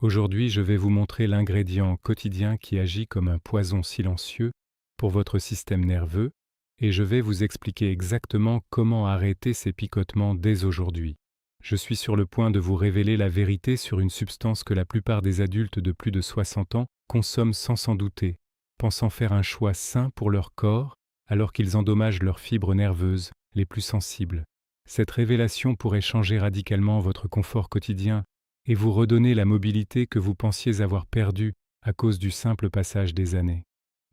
Aujourd'hui, je vais vous montrer l'ingrédient quotidien qui agit comme un poison silencieux pour votre système nerveux et je vais vous expliquer exactement comment arrêter ces picotements dès aujourd'hui. Je suis sur le point de vous révéler la vérité sur une substance que la plupart des adultes de plus de 60 ans consomment sans s'en douter, pensant faire un choix sain pour leur corps alors qu'ils endommagent leurs fibres nerveuses les plus sensibles. Cette révélation pourrait changer radicalement votre confort quotidien et vous redonner la mobilité que vous pensiez avoir perdue à cause du simple passage des années.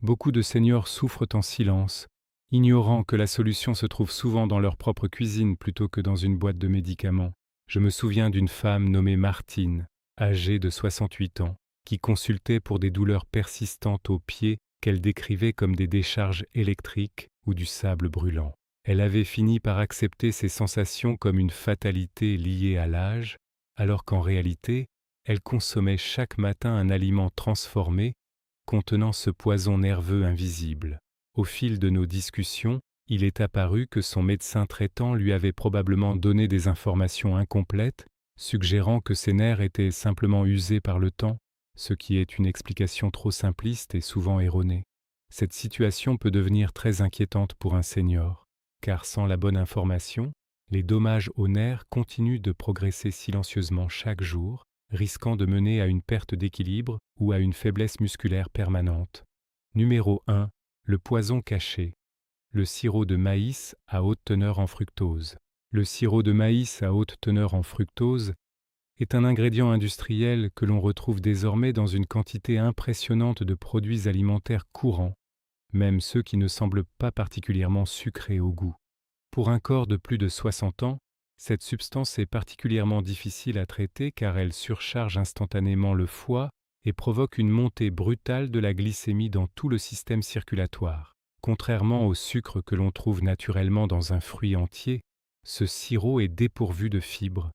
Beaucoup de seniors souffrent en silence, ignorant que la solution se trouve souvent dans leur propre cuisine plutôt que dans une boîte de médicaments. Je me souviens d'une femme nommée Martine, âgée de 68 ans, qui consultait pour des douleurs persistantes aux pieds qu'elle décrivait comme des décharges électriques ou du sable brûlant. Elle avait fini par accepter ces sensations comme une fatalité liée à l'âge, alors qu'en réalité, elle consommait chaque matin un aliment transformé contenant ce poison nerveux invisible. Au fil de nos discussions, il est apparu que son médecin traitant lui avait probablement donné des informations incomplètes, suggérant que ses nerfs étaient simplement usés par le temps, ce qui est une explication trop simpliste et souvent erronée. Cette situation peut devenir très inquiétante pour un senior, car sans la bonne information, les dommages aux nerfs continuent de progresser silencieusement chaque jour, risquant de mener à une perte d'équilibre ou à une faiblesse musculaire permanente. Numéro 1. Le poison caché. Le sirop de maïs à haute teneur en fructose. Le sirop de maïs à haute teneur en fructose est un ingrédient industriel que l'on retrouve désormais dans une quantité impressionnante de produits alimentaires courants, même ceux qui ne semblent pas particulièrement sucrés au goût. Pour un corps de plus de 60 ans, cette substance est particulièrement difficile à traiter car elle surcharge instantanément le foie et provoque une montée brutale de la glycémie dans tout le système circulatoire. Contrairement au sucre que l'on trouve naturellement dans un fruit entier, ce sirop est dépourvu de fibres,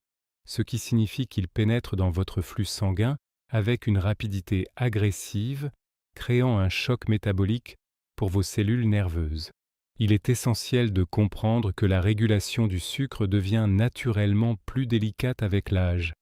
ce qui signifie qu'il pénètre dans votre flux sanguin avec une rapidité agressive, créant un choc métabolique pour vos cellules nerveuses. Il est essentiel de comprendre que la régulation du sucre devient naturellement plus délicate avec l'âge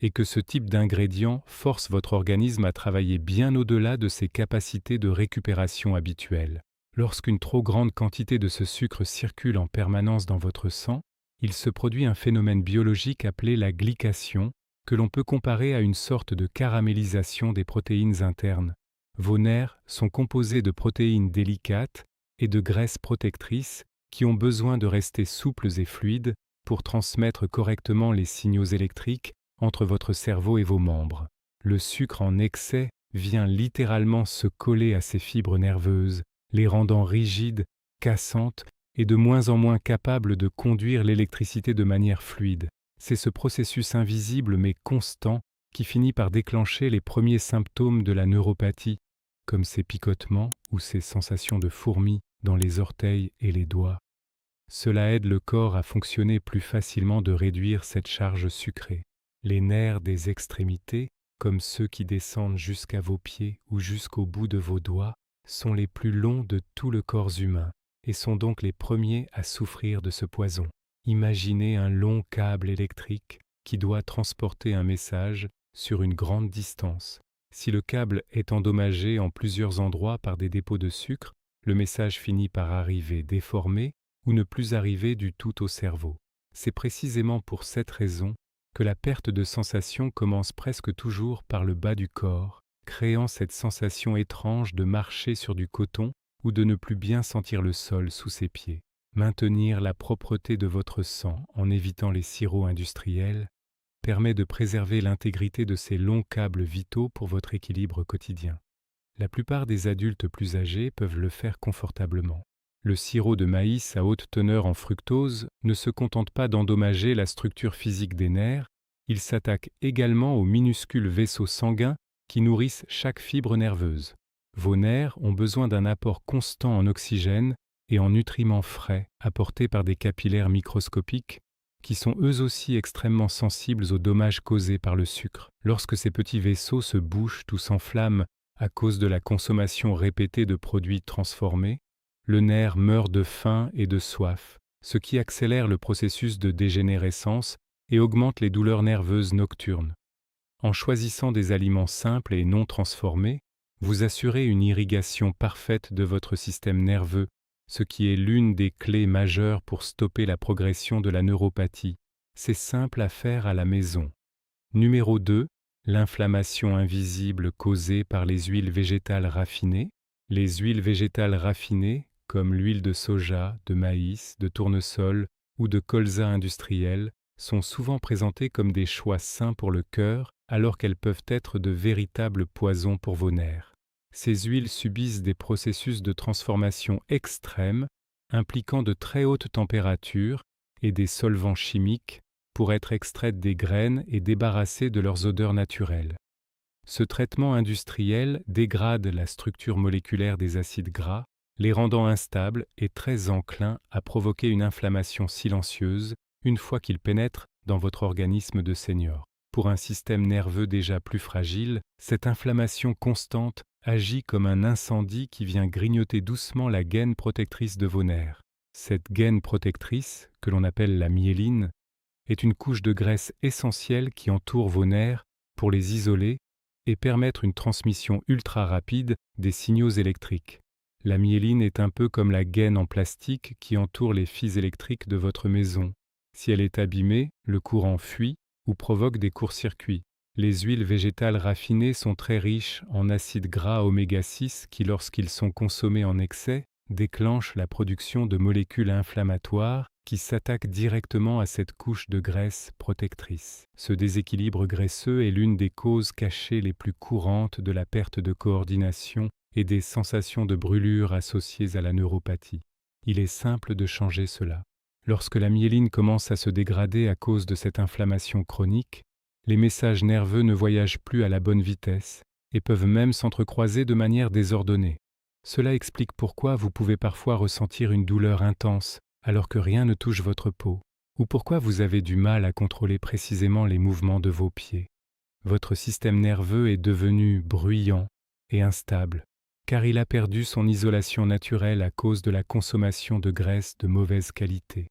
et que ce type d'ingrédient force votre organisme à travailler bien au-delà de ses capacités de récupération habituelles. Lorsqu'une trop grande quantité de ce sucre circule en permanence dans votre sang, il se produit un phénomène biologique appelé la glycation, que l'on peut comparer à une sorte de caramélisation des protéines internes. Vos nerfs sont composés de protéines délicates et de graisses protectrices qui ont besoin de rester souples et fluides pour transmettre correctement les signaux électriques entre votre cerveau et vos membres. Le sucre en excès vient littéralement se coller à ces fibres nerveuses, les rendant rigides, cassantes et de moins en moins capables de conduire l'électricité de manière fluide. C'est ce processus invisible mais constant qui finit par déclencher les premiers symptômes de la neuropathie, comme ces picotements ou ces sensations de fourmis dans les orteils et les doigts. Cela aide le corps à fonctionner plus facilement de réduire cette charge sucrée. Les nerfs des extrémités, comme ceux qui descendent jusqu'à vos pieds ou jusqu'au bout de vos doigts, sont les plus longs de tout le corps humain et sont donc les premiers à souffrir de ce poison. Imaginez un long câble électrique qui doit transporter un message sur une grande distance. Si le câble est endommagé en plusieurs endroits par des dépôts de sucre, le message finit par arriver déformé ou ne plus arriver du tout au cerveau. C'est précisément pour cette raison que la perte de sensation commence presque toujours par le bas du corps, créant cette sensation étrange de marcher sur du coton ou de ne plus bien sentir le sol sous ses pieds. Maintenir la propreté de votre sang en évitant les sirops industriels permet de préserver l'intégrité de ces longs câbles vitaux pour votre équilibre quotidien. La plupart des adultes plus âgés peuvent le faire confortablement. Le sirop de maïs à haute teneur en fructose ne se contente pas d'endommager la structure physique des nerfs, il s'attaque également aux minuscules vaisseaux sanguins qui nourrissent chaque fibre nerveuse. Vos nerfs ont besoin d'un apport constant en oxygène et en nutriments frais apportés par des capillaires microscopiques qui sont eux aussi extrêmement sensibles aux dommages causés par le sucre. Lorsque ces petits vaisseaux se bouchent ou s'enflamment à cause de la consommation répétée de produits transformés, le nerf meurt de faim et de soif, ce qui accélère le processus de dégénérescence et augmente les douleurs nerveuses nocturnes. En choisissant des aliments simples et non transformés, vous assurez une irrigation parfaite de votre système nerveux, ce qui est l'une des clés majeures pour stopper la progression de la neuropathie. C'est simple à faire à la maison. Numéro 2. L'inflammation invisible causée par les huiles végétales raffinées. Les huiles végétales raffinées, comme l'huile de soja, de maïs, de tournesol ou de colza industriel, sont souvent présentées comme des choix sains pour le cœur, alors qu'elles peuvent être de véritables poisons pour vos nerfs. Ces huiles subissent des processus de transformation extrêmes, impliquant de très hautes températures et des solvants chimiques pour être extraites des graines et débarrassées de leurs odeurs naturelles. Ce traitement industriel dégrade la structure moléculaire des acides gras, les rendant instables et très enclins à provoquer une inflammation silencieuse une fois qu'ils pénètrent dans votre organisme de senior. Pour un système nerveux déjà plus fragile, cette inflammation constante agit comme un incendie qui vient grignoter doucement la gaine protectrice de vos nerfs. Cette gaine protectrice, que l'on appelle la myéline, est une couche de graisse essentielle qui entoure vos nerfs pour les isoler et permettre une transmission ultra rapide des signaux électriques. La myéline est un peu comme la gaine en plastique qui entoure les fils électriques de votre maison. Si elle est abîmée, le courant fuit ou provoque des court-circuits. Les huiles végétales raffinées sont très riches en acides gras oméga 6 qui, lorsqu'ils sont consommés en excès, déclenchent la production de molécules inflammatoires qui s'attaquent directement à cette couche de graisse protectrice. Ce déséquilibre graisseux est l'une des causes cachées les plus courantes de la perte de coordination et des sensations de brûlure associées à la neuropathie. Il est simple de changer cela. Lorsque la myéline commence à se dégrader à cause de cette inflammation chronique, les messages nerveux ne voyagent plus à la bonne vitesse et peuvent même s'entrecroiser de manière désordonnée. Cela explique pourquoi vous pouvez parfois ressentir une douleur intense alors que rien ne touche votre peau, ou pourquoi vous avez du mal à contrôler précisément les mouvements de vos pieds. Votre système nerveux est devenu bruyant et instable, car il a perdu son isolation naturelle à cause de la consommation de graisses de mauvaise qualité.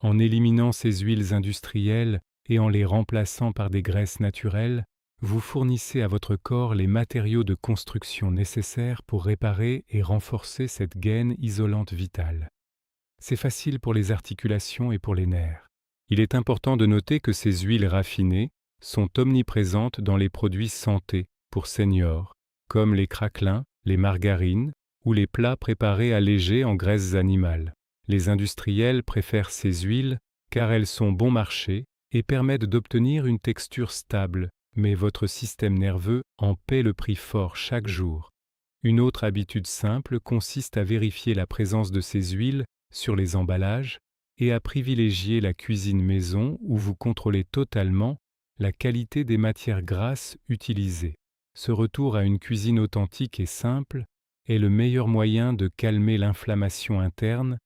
En éliminant ces huiles industrielles et en les remplaçant par des graisses naturelles, vous fournissez à votre corps les matériaux de construction nécessaires pour réparer et renforcer cette gaine isolante vitale. C'est facile pour les articulations et pour les nerfs. Il est important de noter que ces huiles raffinées sont omniprésentes dans les produits santé pour seniors, comme les craquelins, les margarines ou les plats préparés allégés en graisses animales. Les industriels préfèrent ces huiles car elles sont bon marché et permettent d'obtenir une texture stable, mais votre système nerveux en paie le prix fort chaque jour. Une autre habitude simple consiste à vérifier la présence de ces huiles sur les emballages et à privilégier la cuisine maison où vous contrôlez totalement la qualité des matières grasses utilisées. Ce retour à une cuisine authentique et simple est le meilleur moyen de calmer l'inflammation interne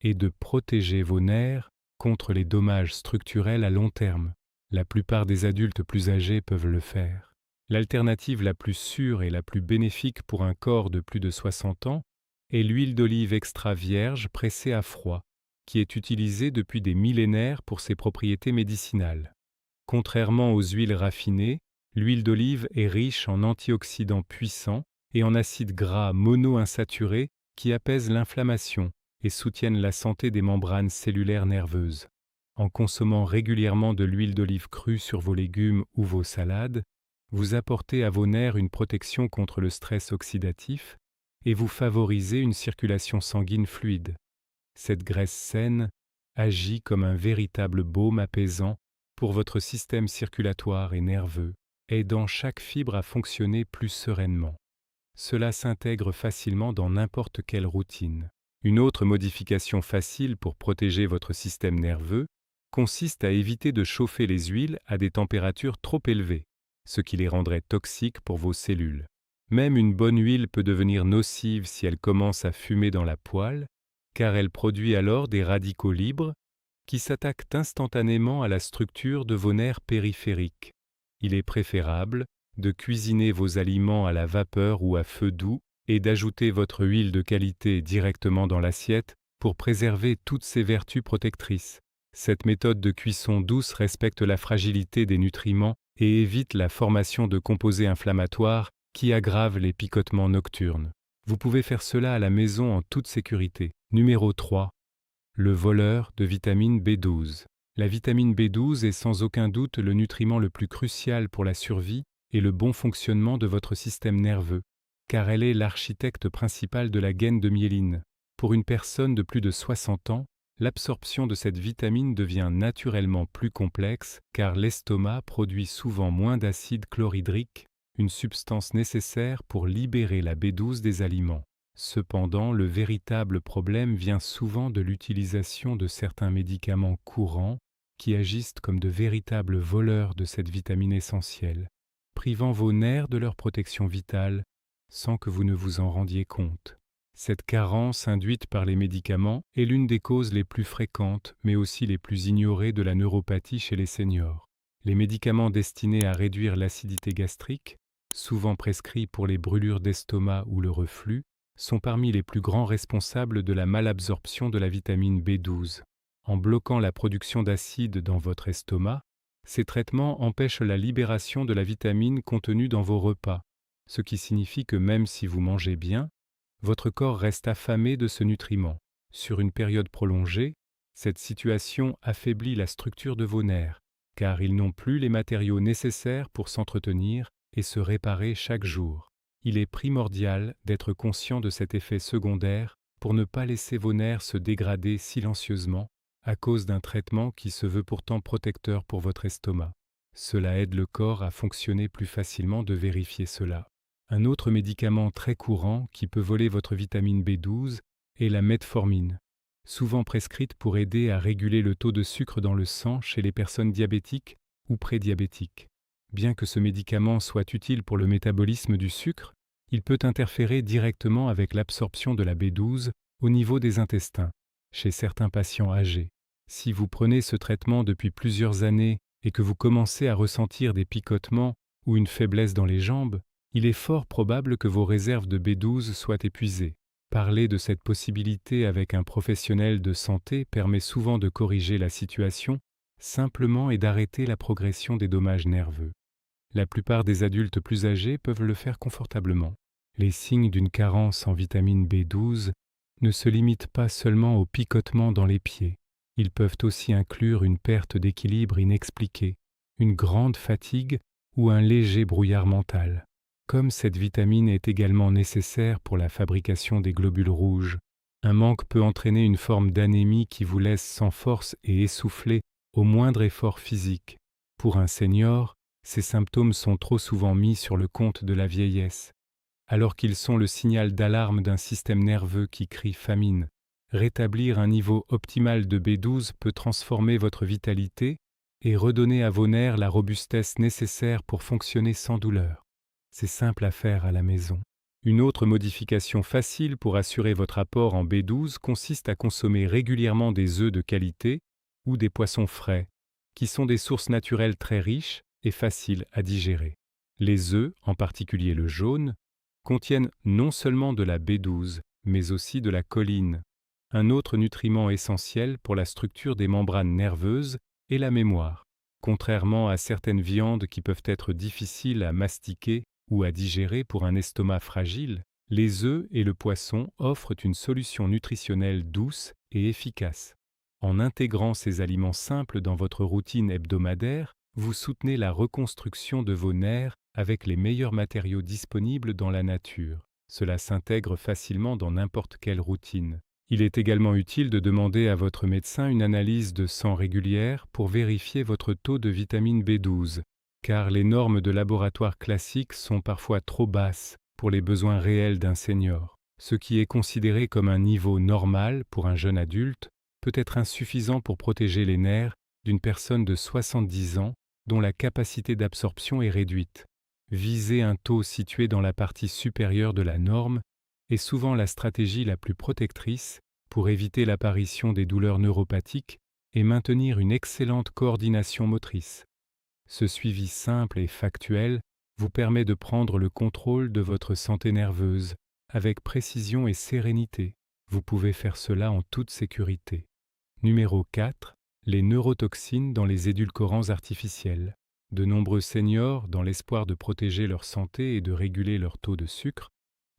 et de protéger vos nerfs contre les dommages structurels à long terme. La plupart des adultes plus âgés peuvent le faire. L'alternative la plus sûre et la plus bénéfique pour un corps de plus de 60 ans est l'huile d'olive extra vierge pressée à froid, qui est utilisée depuis des millénaires pour ses propriétés médicinales. Contrairement aux huiles raffinées, l'huile d'olive est riche en antioxydants puissants et en acides gras monoinsaturés qui apaisent l'inflammation et soutiennent la santé des membranes cellulaires nerveuses. En consommant régulièrement de l'huile d'olive crue sur vos légumes ou vos salades, vous apportez à vos nerfs une protection contre le stress oxydatif et vous favorisez une circulation sanguine fluide. Cette graisse saine agit comme un véritable baume apaisant pour votre système circulatoire et nerveux, aidant chaque fibre à fonctionner plus sereinement. Cela s'intègre facilement dans n'importe quelle routine. Une autre modification facile pour protéger votre système nerveux consiste à éviter de chauffer les huiles à des températures trop élevées, ce qui les rendrait toxiques pour vos cellules. Même une bonne huile peut devenir nocive si elle commence à fumer dans la poêle, car elle produit alors des radicaux libres qui s'attaquent instantanément à la structure de vos nerfs périphériques. Il est préférable de cuisiner vos aliments à la vapeur ou à feu doux et d'ajouter votre huile de qualité directement dans l'assiette pour préserver toutes ses vertus protectrices. Cette méthode de cuisson douce respecte la fragilité des nutriments et évite la formation de composés inflammatoires qui aggravent les picotements nocturnes. Vous pouvez faire cela à la maison en toute sécurité. Numéro 3. Le voleur de vitamine B12. La vitamine B12 est sans aucun doute le nutriment le plus crucial pour la survie et le bon fonctionnement de votre système nerveux, car elle est l'architecte principal de la gaine de myéline. Pour une personne de plus de 60 ans, l'absorption de cette vitamine devient naturellement plus complexe car l'estomac produit souvent moins d'acide chlorhydrique, une substance nécessaire pour libérer la B12 des aliments. Cependant, le véritable problème vient souvent de l'utilisation de certains médicaments courants qui agissent comme de véritables voleurs de cette vitamine essentielle, privant vos nerfs de leur protection vitale sans que vous ne vous en rendiez compte. Cette carence induite par les médicaments est l'une des causes les plus fréquentes, mais aussi les plus ignorées de la neuropathie chez les seniors. Les médicaments destinés à réduire l'acidité gastrique, souvent prescrits pour les brûlures d'estomac ou le reflux, sont parmi les plus grands responsables de la malabsorption de la vitamine B12. En bloquant la production d'acide dans votre estomac, ces traitements empêchent la libération de la vitamine contenue dans vos repas, ce qui signifie que même si vous mangez bien, votre corps reste affamé de ce nutriment. Sur une période prolongée, cette situation affaiblit la structure de vos nerfs, car ils n'ont plus les matériaux nécessaires pour s'entretenir et se réparer chaque jour. Il est primordial d'être conscient de cet effet secondaire pour ne pas laisser vos nerfs se dégrader silencieusement à cause d'un traitement qui se veut pourtant protecteur pour votre estomac. Cela aide le corps à fonctionner plus facilement de vérifier cela. Un autre médicament très courant qui peut voler votre vitamine B12 est la metformine, souvent prescrite pour aider à réguler le taux de sucre dans le sang chez les personnes diabétiques ou prédiabétiques. Bien que ce médicament soit utile pour le métabolisme du sucre, il peut interférer directement avec l'absorption de la B12 au niveau des intestins, chez certains patients âgés. Si vous prenez ce traitement depuis plusieurs années et que vous commencez à ressentir des picotements ou une faiblesse dans les jambes, il est fort probable que vos réserves de B12 soient épuisées. Parler de cette possibilité avec un professionnel de santé permet souvent de corriger la situation simplement et d'arrêter la progression des dommages nerveux. La plupart des adultes plus âgés peuvent le faire confortablement. Les signes d'une carence en vitamine B12 ne se limitent pas seulement aux picotements dans les pieds. Ils peuvent aussi inclure une perte d'équilibre inexpliquée, une grande fatigue ou un léger brouillard mental. Comme cette vitamine est également nécessaire pour la fabrication des globules rouges, un manque peut entraîner une forme d'anémie qui vous laisse sans force et essoufflé au moindre effort physique. Pour un senior, ces symptômes sont trop souvent mis sur le compte de la vieillesse, alors qu'ils sont le signal d'alarme d'un système nerveux qui crie famine. Rétablir un niveau optimal de B12 peut transformer votre vitalité et redonner à vos nerfs la robustesse nécessaire pour fonctionner sans douleur. C'est simple à faire à la maison. Une autre modification facile pour assurer votre apport en B12 consiste à consommer régulièrement des œufs de qualité ou des poissons frais, qui sont des sources naturelles très riches et faciles à digérer. Les œufs, en particulier le jaune, contiennent non seulement de la B12, mais aussi de la choline, un autre nutriment essentiel pour la structure des membranes nerveuses et la mémoire. Contrairement à certaines viandes qui peuvent être difficiles à mastiquer ou à digérer pour un estomac fragile, les œufs et le poisson offrent une solution nutritionnelle douce et efficace. En intégrant ces aliments simples dans votre routine hebdomadaire, vous soutenez la reconstruction de vos nerfs avec les meilleurs matériaux disponibles dans la nature. Cela s'intègre facilement dans n'importe quelle routine. Il est également utile de demander à votre médecin une analyse de sang régulière pour vérifier votre taux de vitamine B12, car les normes de laboratoire classiques sont parfois trop basses pour les besoins réels d'un senior. Ce qui est considéré comme un niveau normal pour un jeune adulte peut être insuffisant pour protéger les nerfs d'une personne de 70 ans dont la capacité d'absorption est réduite. Viser un taux situé dans la partie supérieure de la norme est souvent la stratégie la plus protectrice pour éviter l'apparition des douleurs neuropathiques et maintenir une excellente coordination motrice. Ce suivi simple et factuel vous permet de prendre le contrôle de votre santé nerveuse avec précision et sérénité. Vous pouvez faire cela en toute sécurité. Numéro 4. Les neurotoxines dans les édulcorants artificiels. De nombreux seniors, dans l'espoir de protéger leur santé et de réguler leur taux de sucre,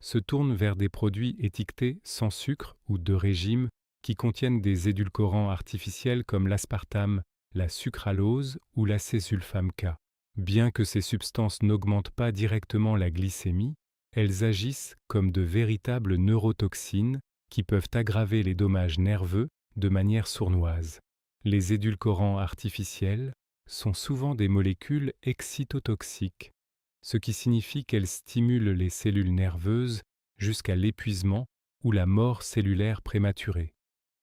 se tournent vers des produits étiquetés sans sucre ou de régime qui contiennent des édulcorants artificiels comme l'aspartame, la sucralose ou l'acésulfame K. Bien que ces substances n'augmentent pas directement la glycémie, elles agissent comme de véritables neurotoxines qui peuvent aggraver les dommages nerveux de manière sournoise. Les édulcorants artificiels sont souvent des molécules excitotoxiques, ce qui signifie qu'elles stimulent les cellules nerveuses jusqu'à l'épuisement ou la mort cellulaire prématurée.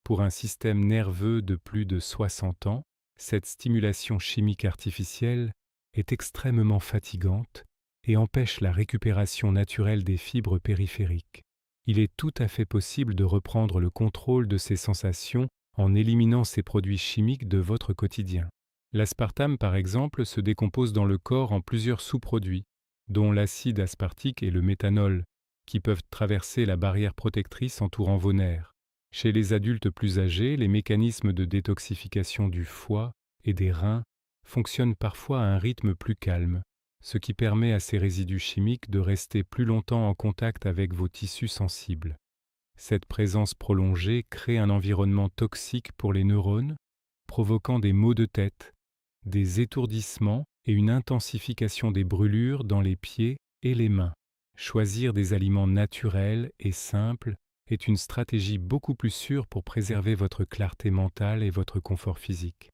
Pour un système nerveux de plus de 60 ans, cette stimulation chimique artificielle est extrêmement fatigante et empêche la récupération naturelle des fibres périphériques. Il est tout à fait possible de reprendre le contrôle de ces sensations en éliminant ces produits chimiques de votre quotidien. L'aspartame, par exemple, se décompose dans le corps en plusieurs sous-produits, dont l'acide aspartique et le méthanol, qui peuvent traverser la barrière protectrice entourant vos nerfs. Chez les adultes plus âgés, les mécanismes de détoxification du foie et des reins fonctionnent parfois à un rythme plus calme, ce qui permet à ces résidus chimiques de rester plus longtemps en contact avec vos tissus sensibles. Cette présence prolongée crée un environnement toxique pour les neurones, provoquant des maux de tête, des étourdissements et une intensification des brûlures dans les pieds et les mains. Choisir des aliments naturels et simples est une stratégie beaucoup plus sûre pour préserver votre clarté mentale et votre confort physique.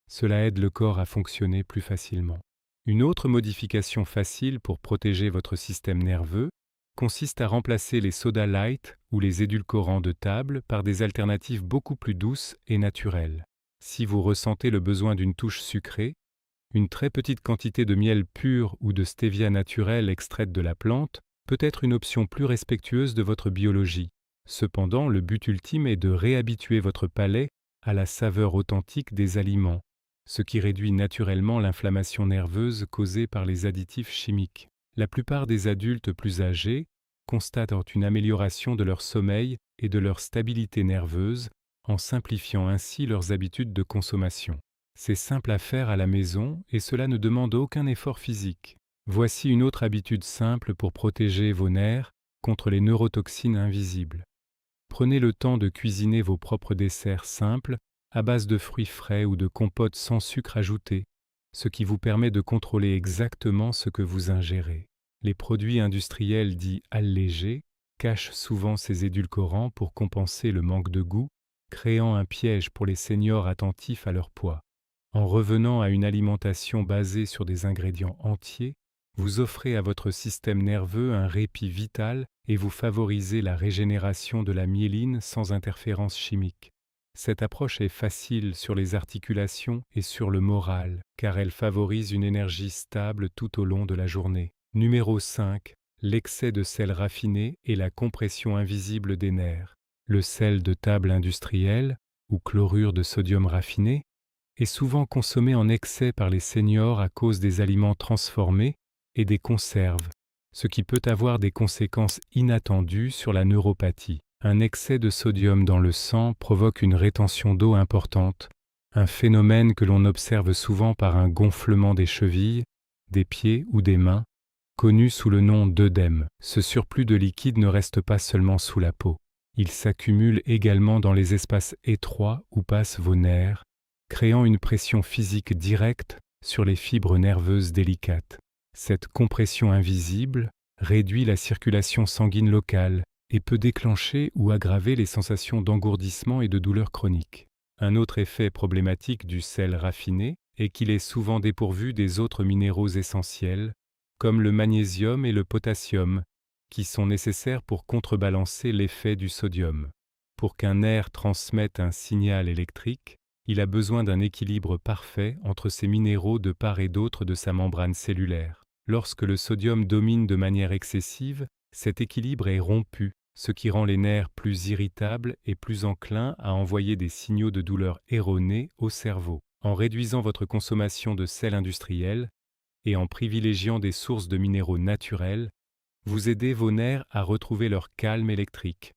Cela aide le corps à fonctionner plus facilement. Une autre modification facile pour protéger votre système nerveux consiste à remplacer les sodas light ou les édulcorants de table par des alternatives beaucoup plus douces et naturelles. Si vous ressentez le besoin d'une touche sucrée, une très petite quantité de miel pur ou de stevia naturelle extraite de la plante peut être une option plus respectueuse de votre biologie. Cependant, le but ultime est de réhabituer votre palais à la saveur authentique des aliments, ce qui réduit naturellement l'inflammation nerveuse causée par les additifs chimiques. La plupart des adultes plus âgés constatent une amélioration de leur sommeil et de leur stabilité nerveuse en simplifiant ainsi leurs habitudes de consommation. C'est simple à faire à la maison et cela ne demande aucun effort physique. Voici une autre habitude simple pour protéger vos nerfs contre les neurotoxines invisibles. Prenez le temps de cuisiner vos propres desserts simples à base de fruits frais ou de compotes sans sucre ajouté, ce qui vous permet de contrôler exactement ce que vous ingérez. Les produits industriels dits allégés cachent souvent ces édulcorants pour compenser le manque de goût, créant un piège pour les seniors attentifs à leur poids. En revenant à une alimentation basée sur des ingrédients entiers, vous offrez à votre système nerveux un répit vital et vous favorisez la régénération de la myéline sans interférence chimique. Cette approche est facile sur les articulations et sur le moral, car elle favorise une énergie stable tout au long de la journée. Numéro 5. L'excès de sel raffiné et la compression invisible des nerfs. Le sel de table industriel, ou chlorure de sodium raffiné, est souvent consommé en excès par les seniors à cause des aliments transformés et des conserves, ce qui peut avoir des conséquences inattendues sur la neuropathie. Un excès de sodium dans le sang provoque une rétention d'eau importante, un phénomène que l'on observe souvent par un gonflement des chevilles, des pieds ou des mains, connu sous le nom d'œdème. Ce surplus de liquide ne reste pas seulement sous la peau. Il s'accumule également dans les espaces étroits où passent vos nerfs, créant une pression physique directe sur les fibres nerveuses délicates. Cette compression invisible réduit la circulation sanguine locale et peut déclencher ou aggraver les sensations d'engourdissement et de douleur chronique. Un autre effet problématique du sel raffiné est qu'il est souvent dépourvu des autres minéraux essentiels, comme le magnésium et le potassium, qui sont nécessaires pour contrebalancer l'effet du sodium. Pour qu'un nerf transmette un signal électrique, il a besoin d'un équilibre parfait entre ces minéraux de part et d'autre de sa membrane cellulaire. Lorsque le sodium domine de manière excessive, cet équilibre est rompu, ce qui rend les nerfs plus irritables et plus enclins à envoyer des signaux de douleur erronés au cerveau. En réduisant votre consommation de sel industriel et en privilégiant des sources de minéraux naturels, vous aidez vos nerfs à retrouver leur calme électrique.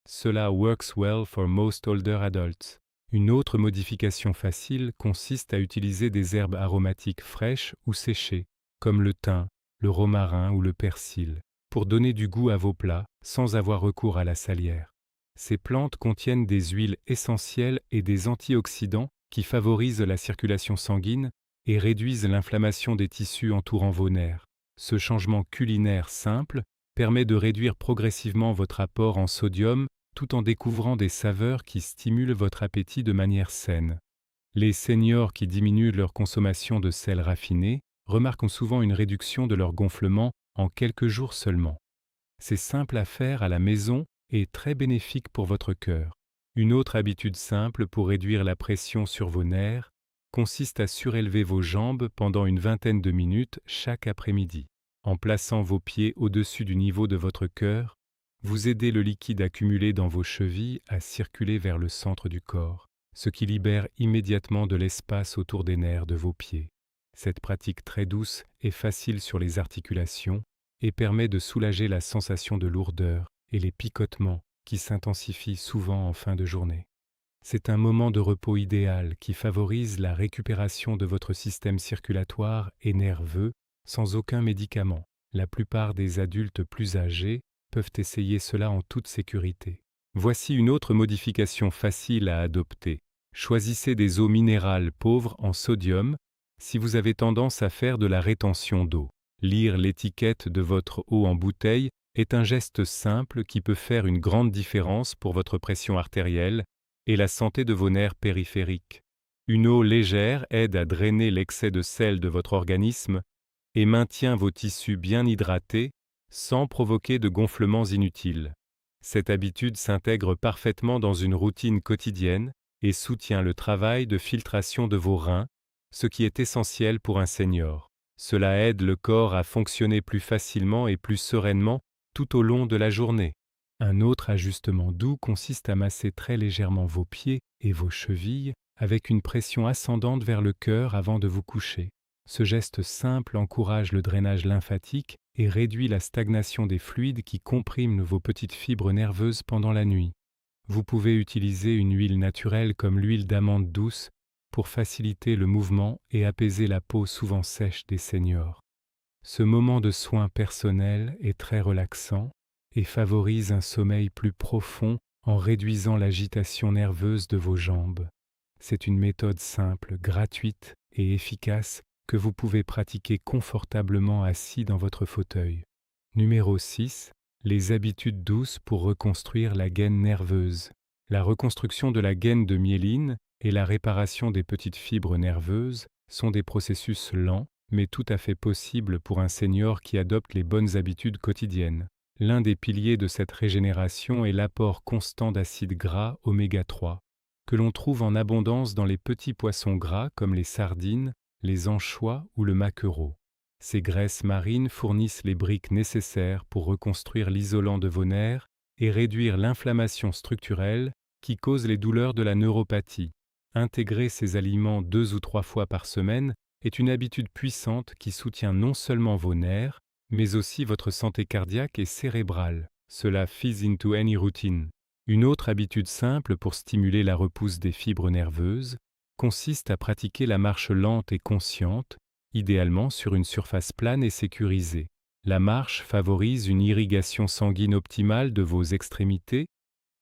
Cela works well for most older adults. Une autre modification facile consiste à utiliser des herbes aromatiques fraîches ou séchées, comme le thym, le romarin ou le persil, pour donner du goût à vos plats sans avoir recours à la salière. Ces plantes contiennent des huiles essentielles et des antioxydants qui favorisent la circulation sanguine et réduisent l'inflammation des tissus entourant vos nerfs. Ce changement culinaire simple permet de réduire progressivement votre apport en sodium tout en découvrant des saveurs qui stimulent votre appétit de manière saine. Les seniors qui diminuent leur consommation de sel raffiné remarquent souvent une réduction de leur gonflement en quelques jours seulement. C'est simple à faire à la maison et très bénéfique pour votre cœur. Une autre habitude simple pour réduire la pression sur vos nerfs consiste à surélever vos jambes pendant une vingtaine de minutes chaque après-midi. En plaçant vos pieds au-dessus du niveau de votre cœur, vous aidez le liquide accumulé dans vos chevilles à circuler vers le centre du corps, ce qui libère immédiatement de l'espace autour des nerfs de vos pieds. Cette pratique très douce est facile sur les articulations et permet de soulager la sensation de lourdeur et les picotements qui s'intensifient souvent en fin de journée. C'est un moment de repos idéal qui favorise la récupération de votre système circulatoire et nerveux sans aucun médicament. La plupart des adultes plus âgés peuvent essayer cela en toute sécurité. Voici une autre modification facile à adopter. Choisissez des eaux minérales pauvres en sodium si vous avez tendance à faire de la rétention d'eau. Lire l'étiquette de votre eau en bouteille est un geste simple qui peut faire une grande différence pour votre pression artérielle et la santé de vos nerfs périphériques. Une eau légère aide à drainer l'excès de sel de votre organisme et maintient vos tissus bien hydratés sans provoquer de gonflements inutiles. Cette habitude s'intègre parfaitement dans une routine quotidienne et soutient le travail de filtration de vos reins, ce qui est essentiel pour un senior. Cela aide le corps à fonctionner plus facilement et plus sereinement tout au long de la journée. Un autre ajustement doux consiste à masser très légèrement vos pieds et vos chevilles avec une pression ascendante vers le cœur avant de vous coucher. Ce geste simple encourage le drainage lymphatique et réduit la stagnation des fluides qui compriment vos petites fibres nerveuses pendant la nuit. Vous pouvez utiliser une huile naturelle comme l'huile d'amande douce pour faciliter le mouvement et apaiser la peau souvent sèche des seniors. Ce moment de soin personnel est très relaxant et favorise un sommeil plus profond en réduisant l'agitation nerveuse de vos jambes. C'est une méthode simple, gratuite et efficace que vous pouvez pratiquer confortablement assis dans votre fauteuil. Numéro 6. Les habitudes douces pour reconstruire la gaine nerveuse. La reconstruction de la gaine de myéline et la réparation des petites fibres nerveuses sont des processus lents, mais tout à fait possibles pour un senior qui adopte les bonnes habitudes quotidiennes. L'un des piliers de cette régénération est l'apport constant d'acides gras oméga 3, que l'on trouve en abondance dans les petits poissons gras comme les sardines, les anchois ou le maquereau. Ces graisses marines fournissent les briques nécessaires pour reconstruire l'isolant de vos nerfs et réduire l'inflammation structurelle qui cause les douleurs de la neuropathie. Intégrer ces aliments 2 ou 3 fois par semaine est une habitude puissante qui soutient non seulement vos nerfs, mais aussi votre santé cardiaque et cérébrale. Cela fits into any routine. Une autre habitude simple pour stimuler la repousse des fibres nerveuses consiste à pratiquer la marche lente et consciente, idéalement sur une surface plane et sécurisée. La marche favorise une irrigation sanguine optimale de vos extrémités,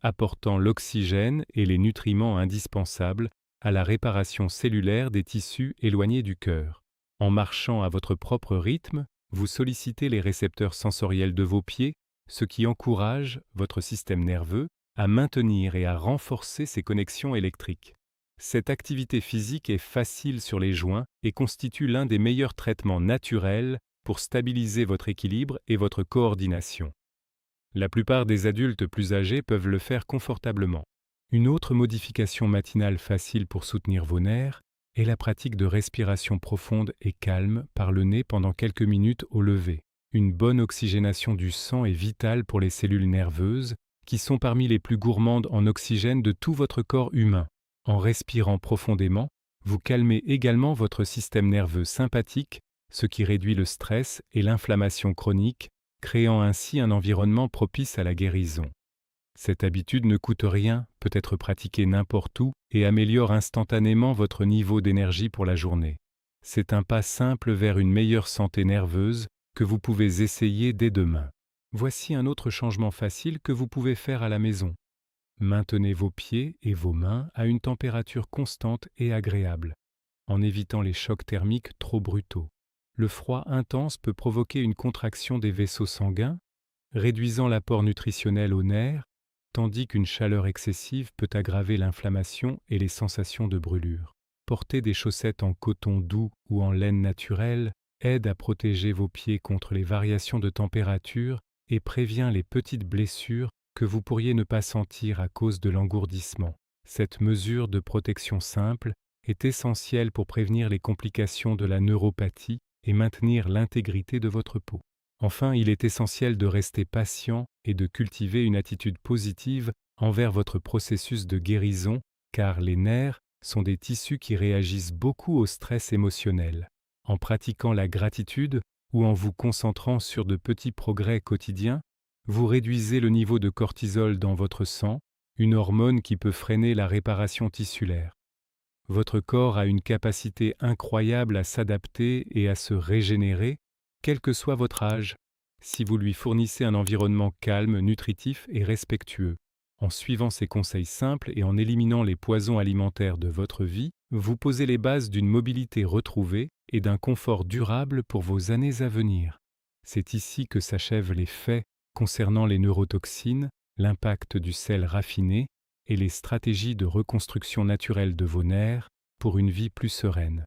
apportant l'oxygène et les nutriments indispensables à la réparation cellulaire des tissus éloignés du cœur. En marchant à votre propre rythme, vous sollicitez les récepteurs sensoriels de vos pieds, ce qui encourage votre système nerveux à maintenir et à renforcer ses connexions électriques. Cette activité physique est facile sur les joints et constitue l'un des meilleurs traitements naturels pour stabiliser votre équilibre et votre coordination. La plupart des adultes plus âgés peuvent le faire confortablement. Une autre modification matinale facile pour soutenir vos nerfs est la pratique de respiration profonde et calme par le nez pendant quelques minutes au lever. Une bonne oxygénation du sang est vitale pour les cellules nerveuses, qui sont parmi les plus gourmandes en oxygène de tout votre corps humain. En respirant profondément, vous calmez également votre système nerveux sympathique, ce qui réduit le stress et l'inflammation chronique, créant ainsi un environnement propice à la guérison. Cette habitude ne coûte rien, peut être pratiquée n'importe où et améliore instantanément votre niveau d'énergie pour la journée. C'est un pas simple vers une meilleure santé nerveuse que vous pouvez essayer dès demain. Voici un autre changement facile que vous pouvez faire à la maison. Maintenez vos pieds et vos mains à une température constante et agréable, en évitant les chocs thermiques trop brutaux. Le froid intense peut provoquer une contraction des vaisseaux sanguins, réduisant l'apport nutritionnel aux nerfs, tandis qu'une chaleur excessive peut aggraver l'inflammation et les sensations de brûlure. Porter des chaussettes en coton doux ou en laine naturelle aide à protéger vos pieds contre les variations de température et prévient les petites blessures que vous pourriez ne pas sentir à cause de l'engourdissement. Cette mesure de protection simple est essentielle pour prévenir les complications de la neuropathie et maintenir l'intégrité de votre peau. Enfin, il est essentiel de rester patient et de cultiver une attitude positive envers votre processus de guérison, car les nerfs sont des tissus qui réagissent beaucoup au stress émotionnel. En pratiquant la gratitude ou en vous concentrant sur de petits progrès quotidiens, vous réduisez le niveau de cortisol dans votre sang, une hormone qui peut freiner la réparation tissulaire. Votre corps a une capacité incroyable à s'adapter et à se régénérer, quel que soit votre âge, si vous lui fournissez un environnement calme, nutritif et respectueux. En suivant ces conseils simples et en éliminant les poisons alimentaires de votre vie, vous posez les bases d'une mobilité retrouvée et d'un confort durable pour vos années à venir. C'est ici que s'achèvent les faits concernant les neurotoxines, l'impact du sel raffiné et les stratégies de reconstruction naturelle de vos nerfs pour une vie plus sereine.